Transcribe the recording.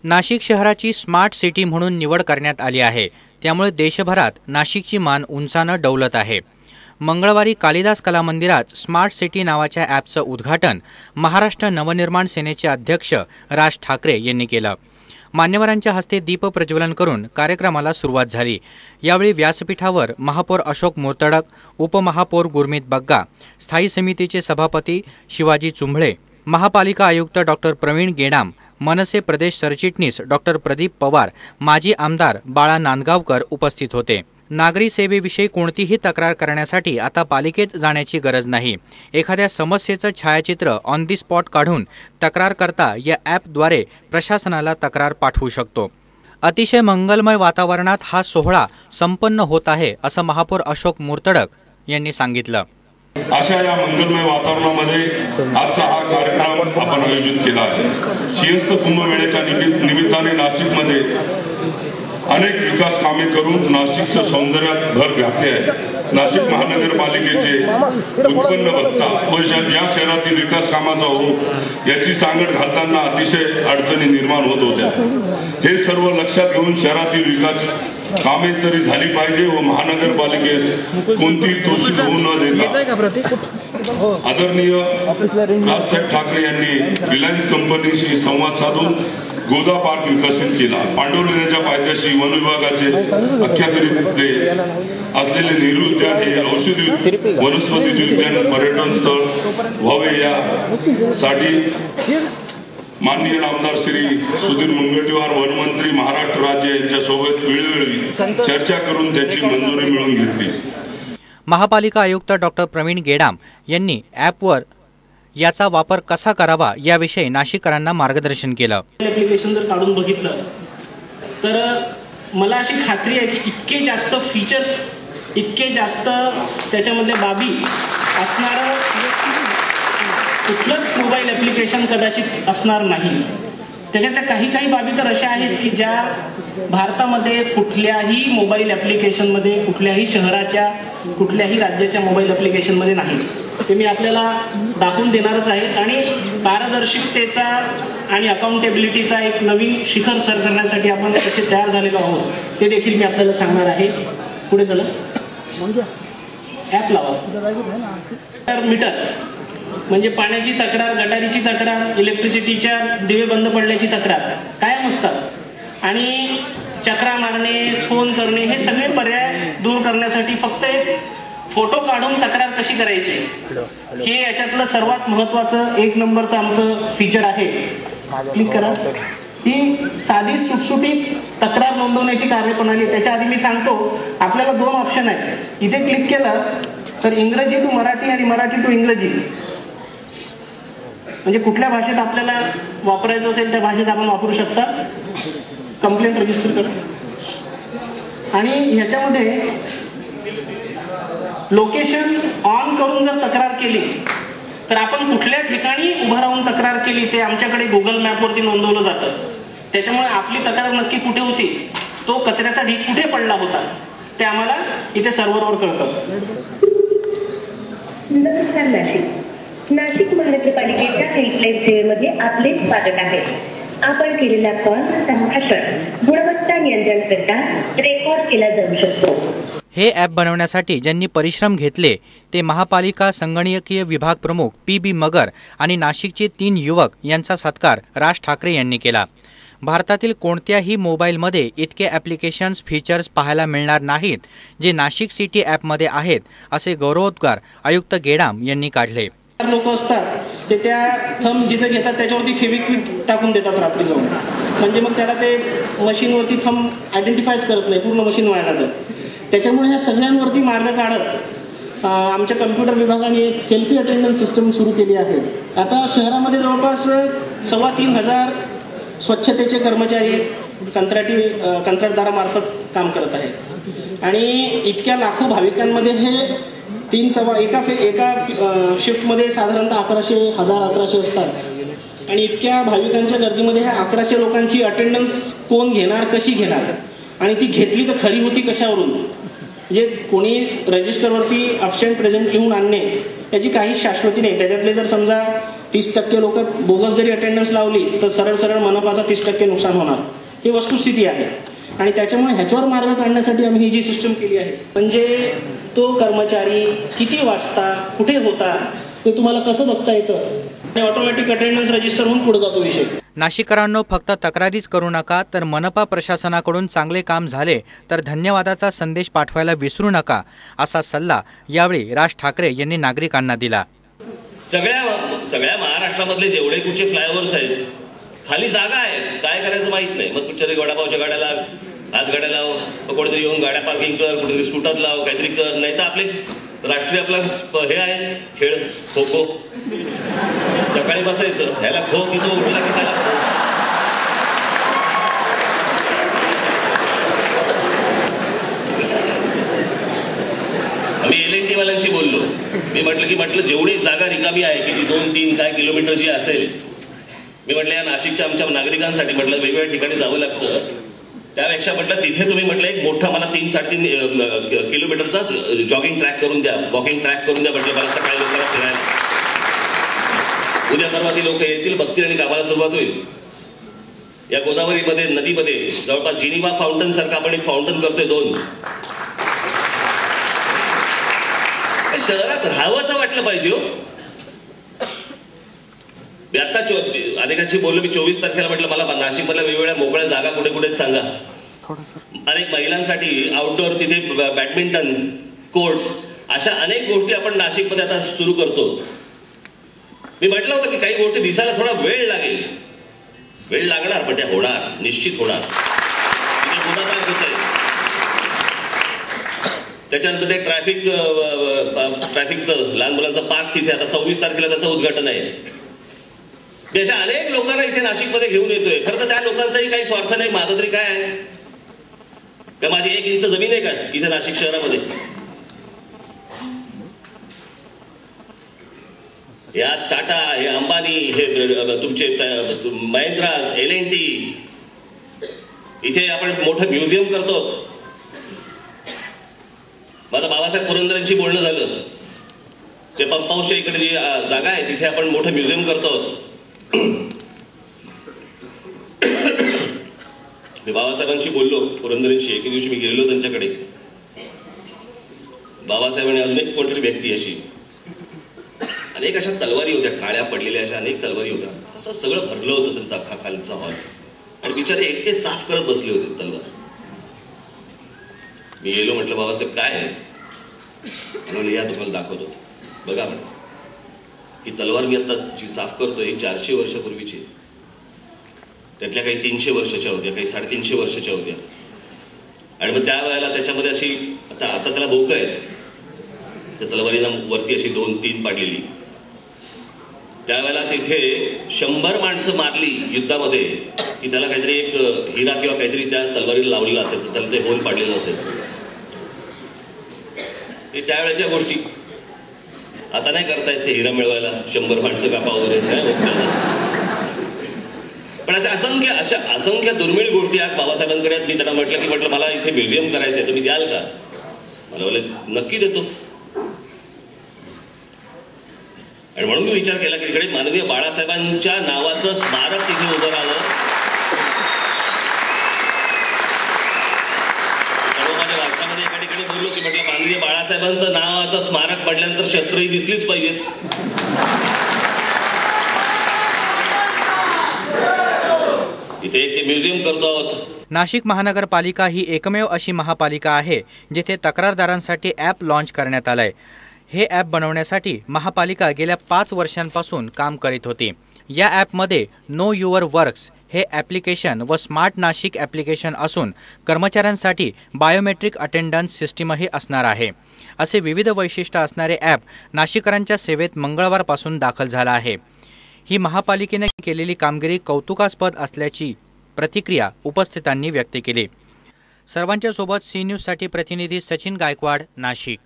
नाशिक शहराची smart city म्हणून निवड करण्यात आली आहे। त्यामुळे देशभरात नाशिकची मान उंचानं डौलत आहे। मंगळवारी कालिदास कला मंदिरात स्मार्ट सिटी नावाच्या ॲपचं उद्घाटन महाराष्ट्र नवनिर्माण सेनेचे अध्यक्ष राज ठाकरे यांनी केलं। मान्यवरांच्या हस्ते दीप प्रज्वलन करून कार्यक्रमाला सुरुवात झाली। यावेळी व्यासपीठावर महापौर अशोक मोर्तडक, उपमहापौर गुरमीत बग्गा, स्थायी समितीचे सभापती शिवाजी चुंभळे, महापालिका आयुक्त डॉक्टर प्रवीण गेडाम, मनसे प्रदेश सरचिटणीस डॉक्टर प्रदीप पवार, माजी आमदार बाळा नांदगावकर उपस्थित होते। नागरी सेवेविषयी कोणतीही तक्रार करण्यासाठी आता पालिकेत जाण्याची गरज नाही। एखाद्या समस्येचं छायाचित्र ऑन दी स्पॉट काढून तक्रार करता या ॲपद्वारे प्रशासनाला तक्रार पाठवू शकतो। अतिशय मंगलमय वातावरणात हा सोहळा संपन्न होत आहे असं महापौर अशोक मोर्तडक यांनी सांगितलं। अशा या मंगलमय वातावरणामध्ये आजचा हा कार्यक्रम आपण आयोजित केला आहे। शियस्त कुंभमेळ्याच्या निमित्ताने नाशिकमध्ये अनेक विकास कामे करून नाशिकचं सौंदर्यात भर घातले आहे। नाशिक महानगरपालिकेचे उत्पन्न बघता व या शहरातील विकास कामाचा ओघ याची सांगड घालताना अतिशय अडचणी निर्माण होत होत्या। हे सर्व लक्षात घेऊन शहरातील विकास कामे तरी झाली पाहिजे व महानगरपालिकेस कोणतीही दोषी होऊ न देता आदरणीय राजसाहेब ठाकरे यांनी रिलायन्स कंपनीशी संवाद साधून गोदा पार्क विकसित केला। पांडुरंग नदीच्या पायथ्याशी वन विभागाचे अखत्यारीतले असलेले नेहरू उद्यान हे औषधी वनस्पती उद्यान पर्यटन स्थळ व्हावे यासाठी माननीय आमदार श्री सुधीर मुनगंटीवार वनमंत्री महाराष्ट्र राज्य यांच्यासोबत वेळोवेळी चर्चा करून त्याची मंजुरी मिळवून घेतली। महापालिका आयुक्त डॉक्टर प्रवीण गेडाम यांनी ॲपवर याचा वापर कसा करावा याविषयी नाशिककरांना मार्गदर्शन केलं। ॲप्लिकेशन जर काढून बघितलं तर मला अशी खात्री आहे की इतके जास्त फीचर्स, इतके जास्त त्याच्यामधल्या बाबी असणारं कुठलंच मोबाईल ॲप्लिकेशन कदाचित असणार नाही। त्याच्यातल्या काही बाबी तर अशा आहेत की ज्या भारतामध्ये कुठल्याही मोबाईल ॲप्लिकेशनमध्ये, कुठल्याही शहराच्या, कुठल्याही राज्याच्या मोबाईल ॲप्लिकेशनमध्ये नाही। ते मी आपल्याला दाखवून देणारच आहे आणि पारदर्शकतेचा आणि अकाउंटेबिलिटीचा एक नवीन शिखर सर करण्यासाठी आपण कसे तयार झालेलो आहोत ते देखील मी आपल्याला सांगणार आहे। पुढे चला, ॲप लावा। मीटर म्हणजे पाण्याची तक्रार, गटारीची तक्रार, इलेक्ट्रिसिटीच्या दिवे बंद पडल्याची तक्रार कायम असतात आणि चक्रा मारणे, फोन करणे हे सगळे पर्याय दूर करण्यासाठी फक्त एक फोटो काढून तक्रार कशी करायची हे याच्यातलं सर्वात महत्त्वाचं एक नंबरचं आमचं फीचर आहे। क्लिक करा। ही साधी सुटसुटीत तक्रार नोंदवण्याची कार्यप्रणाली। त्याच्या आधी मी सांगतो आपल्याला दोन ऑप्शन आहेत। इथे क्लिक केलं तर इंग्रजी टू मराठी आणि मराठी टू इंग्रजी, म्हणजे कुठल्या भाषेत आपल्याला वापरायचं असेल त्या भाषेत आपण वापरू शकता। कंप्लेंट रजिस्टर करा आणि ह्याच्यामध्ये लोकेशन ऑन करून जर तक्रार केली तर आपण कुठल्या ठिकाणी उभं राहून तक्रार केली ते आमच्याकडे गुगल मॅपवरती नोंदवलं जातं। त्याच्यामुळे आपली तक्रार नक्की कुठे होती, तो कचऱ्याचा ढीग कुठे पडला होता ते आम्हाला इथे सर्व्हरवर कळतं। नाशिक महानगरपालिकेच्या हेल्पलाईन सेवेमध्ये आपले स्वागत आहे। आपण केलेला कॉल संभाषण गुणवत्ता नियंत्रण करता रेकॉर्ड केला जाऊ शकतो। हे ॲप बनवण्यासाठी ज्यांनी परिश्रम घेतले ते महापालिका संगणकीय विभाग प्रमुख PB मगर आणि नाशिकचे 3 युवक यांचा सत्कार राज ठाकरे यांनी केला। भारतातील कोणत्याही मोबाईलमध्ये इतके ॲप्लिकेशन्स, फीचर्स पाहायला मिळणार नाहीत जे नाशिक सिटी ॲपमध्ये आहेत असे गौरवोद्गार आयुक्त गेडाम यांनी काढले। लोक असतात ते त्या थंब जिथे घेतात त्याच्यावरती फेविक्विक टाकून देतात रात्री जाऊन, म्हणजे मग त्याला ते मशीनवरती थंब आयडेंटिफायच करत नाही, पूर्ण मशीन व्हायला जातं। त्याच्यामुळे ह्या सगळ्यांवरती मार्ग काढत आमच्या कम्प्युटर विभागाने एक सेल्फी अटेंडन्स सिस्टम सुरू केली आहे। आता शहरामध्ये जवळपास 3,500 स्वच्छतेचे कर्मचारी कंत्राटदारामार्फत काम करत आहेत आणि इतक्या लाखो भाविकांमध्ये हे एका शिफ्टमध्ये साधारणतः 1100 असतात आणि इतक्या भाविकांच्या गर्दीमध्ये ह्या 1100 लोकांची अटेंडन्स कोण घेणार, कशी घेणार आणि ती घेतली तर खरी होती कशावरून, म्हणजे कोणी रजिस्टरवरती अब्सेंट प्रेझेंट लिहून आणणे याची काही शाश्वती नाही। त्याच्यातले जर समजा 30% लोक बोगस जरी अटेंडन्स लावली तर सरळ सरळ मनपाचा 30% नुकसान होणार, ही वस्तुस्थिती आहे. आणि त्याच्यामुळे ह्याच्यावर मार्ग काढण्यासाठी आम्ही ही जी सिस्टम केली आहे, म्हणजे तो कर्मचारी किती वाजता कुठे होता ते तुम्हाला कसं बघता येतं आणि ऑटोमॅटिक अटेंडन्स रजिस्टर होऊन पुढे जातो विषय. नाशिककरांनो, फक्त तक्रारीच करू नका, तर मनपा प्रशासनाकडून चांगले काम झाले तर धन्यवादाचा संदेश पाठवायला विसरू नका, असा सल्ला यावेळी राज ठाकरे यांनी नागरिकांना दिला. सगळ्या महाराष्ट्रामधले जेवढे कुठचे फ्लायओव्हर्स आहेत, खाली जागा आहे, काय करायचं माहित नाही. मग कुठच्या वडापावच्या गाड्याला हात गाड्या लाव, कोणीतरी येऊन गाड्या पार्किंग कर, कुठेतरी स्कूटर लाव, काहीतरी कर. नाही तर आपले राष्ट्रीय आपला हे आहेच खेळ, खो खो. सकाळी बसायचं, ह्याला खो की तो उठला की त्याला खो. आम्ही LNT वाल्यांशी बोललो. मी म्हटलं जेवढी जागा रिकामी आहे की ती 2-3 काय किलोमीटर जी असेल, मी म्हटलं या नाशिकच्या आमच्या नागरिकांसाठी म्हटलं वेगवेगळ्या ठिकाणी जावं लागतं, त्यापेक्षा म्हटलं तिथे तुम्ही म्हटलं एक मोठा मला 3-3.5 किलोमीटरचा जॉगिंग ट्रॅक करून द्या, वॉकिंग ट्रॅक करून द्या. म्हटलं मला सकाळी लोकांना फिरायला, उद्या परवा ती लोक येतील, बघतील आणि कामाला सुरुवात होईल. या गोदावरीमध्ये नदीमध्ये जवळपास जिनिवा फाउंटन सारखं आपण एक फाउंटन करतोय 2. शहरात राहावंसं वाटलं पाहिजे हो. मी आता अनेकांशी बोललो, मी 24 तारखेला म्हटलं मला नाशिकमधल्या वेगवेगळ्या मोकळ्या जागा कुठे कुठे सांगा. अनेक महिलांसाठी आउटडोअर तिथे बॅडमिंटन कोर्ट्स, अशा अनेक गोष्टी आपण नाशिकमध्ये आता सुरू करतो. मी म्हटलं होतं की काही गोष्टी दिसायला थोडा वेळ लागेल, वेळ लागणार, पण त्या होणार, निश्चित होणार. त्याच्यानंतर ते ट्रॅफिकचं लहान मुलांचं पार्क तिथे आता 26 तारखेला त्याचं उद्घाटन आहे. अशा अनेक लोकांना इथे नाशिकमध्ये घेऊन येतोय. खरं तर त्या लोकांचाही काही स्वार्थ नाही, माझं तरी काय आहे का, माझी 1 इंच जमीन आहे का इथे नाशिक शहरामध्ये? हे आज टाटा, हे अंबानी, हे तुमचे महिंद्रा, LNT, इथे आपण मोठं म्युझियम करतो. माझं बाबासाहेब पुरंदरेंशी बोलणं झालं, ते पंपावशा इकडे जी जागा आहे तिथे आपण मोठं म्युझियम करतो. मी बाबासाहेबांशी बोललो, पुरंदरेंशी. एके दिवशी मी गेलो त्यांच्याकडे. बाबासाहेबांनी अजून एक कोणतरी व्यक्ती अशी, अनेक अशा तलवारी होत्या, काळ्या पडलेल्या अशा अनेक तलवारी होत्या. असं सगळं भरलं होतं त्यांचा अख्खा खालचा हॉल, आणि बिचारे एकटे साफ करत बसले होते तलवार. मी गेलो, म्हटलं बाबासाहेब काय आहे? म्हणून या तुम्हाला दाखवतो, बघा म्हटलं, ही तलवार मी आता जी साफ करतोय ही 400 वर्षापूर्वीची. त्यातल्या काही 300 वर्षाच्या होत्या, काही 350 वर्षाच्या होत्या. आणि मग त्यावेळेला त्याच्यामध्ये अशी आता त्याला भोक आहेत, त्या तलवारीला वरती अशी 2-3 पाडलेली. त्यावेळेला तिथे 100 माणसं मारली युद्धामध्ये की त्याला काहीतरी एक हिरा किंवा काहीतरी त्या तलवारीला लावलेला असेल, तर त्याला ते होल पाडलेलं असेल. हे त्यावेळेच्या गोष्टी. आता नाही करतायत ते हिरा मिळवायला, 100 माणसं कापा वगैरे नाही होत. पण अशा असंख्य दुर्मिळ गोष्टी आज बाबासाहेबांकडे. मी त्यांना म्हटलं मला इथे म्युझियम करायचंय, तुम्ही द्याल का? मला बोलले नक्की देतो. आणि म्हणून मी विचार केला की इकडे माननीय बाळासाहेबांच्या नावाचं स्मारक तिथे उभं राहावं. माझ्या राष्ट्रामध्ये एका ठिकाणी बोललो की म्हटलं माननीय बाळासाहेबांचं नावाचं स्मारक पडल्यानंतर शस्त्रही दिसलीच पाहिजेत. इथे एक म्युझियम करतो आहोत. नाशिक महानगरपालिका ही एकमेव अशी महापालिका आहे जिथे तक्रारदारांसाठी ॲप लॉन्च करण्यात आलंय. हे ॲप बनवण्यासाठी महापालिका गेल्या 5 वर्षांपासून काम करीत होती. या ॲपमध्ये नो युअर वर्क्स हे ॲप्लिकेशन व स्मार्ट नाशिक ॲप्लिकेशन असून कर्मचाऱ्यांसाठी बायोमेट्रिक अटेंडन्स सिस्टीमही असणार आहे. असे विविध वैशिष्ट्य असणारे ॲप नाशिककरांच्या सेवेत मंगळवारपासून दाखल झाला आहे. ही महापालिकेने केलेली कामगिरी कौतुकास्पद असल्याची प्रतिक्रिया उपस्थितांनी व्यक्त केली. सर्वांच्या सोबत सी न्यूजसाठी प्रतिनिधी सचिन गायकवाड, नाशिक.